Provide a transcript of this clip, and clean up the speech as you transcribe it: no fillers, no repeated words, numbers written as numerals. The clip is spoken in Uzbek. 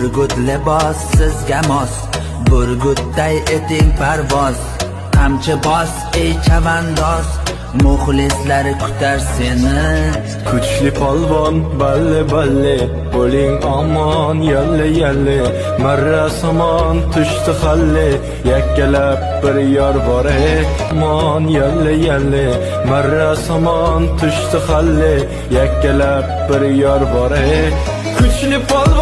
burgut libos sizga mos, burgutday eting parvoz. Qamchi bos ey chavandoz, muxlislar kutar seni. Kuchli polvon balle balle, bo'ling omon yalle yalle. Marra samon tushdi xalli, yakkalab bir yor bor amon yalle yalle. Marra samon tushdi xalli, yakkalab bir yor bor. Kuchli polvon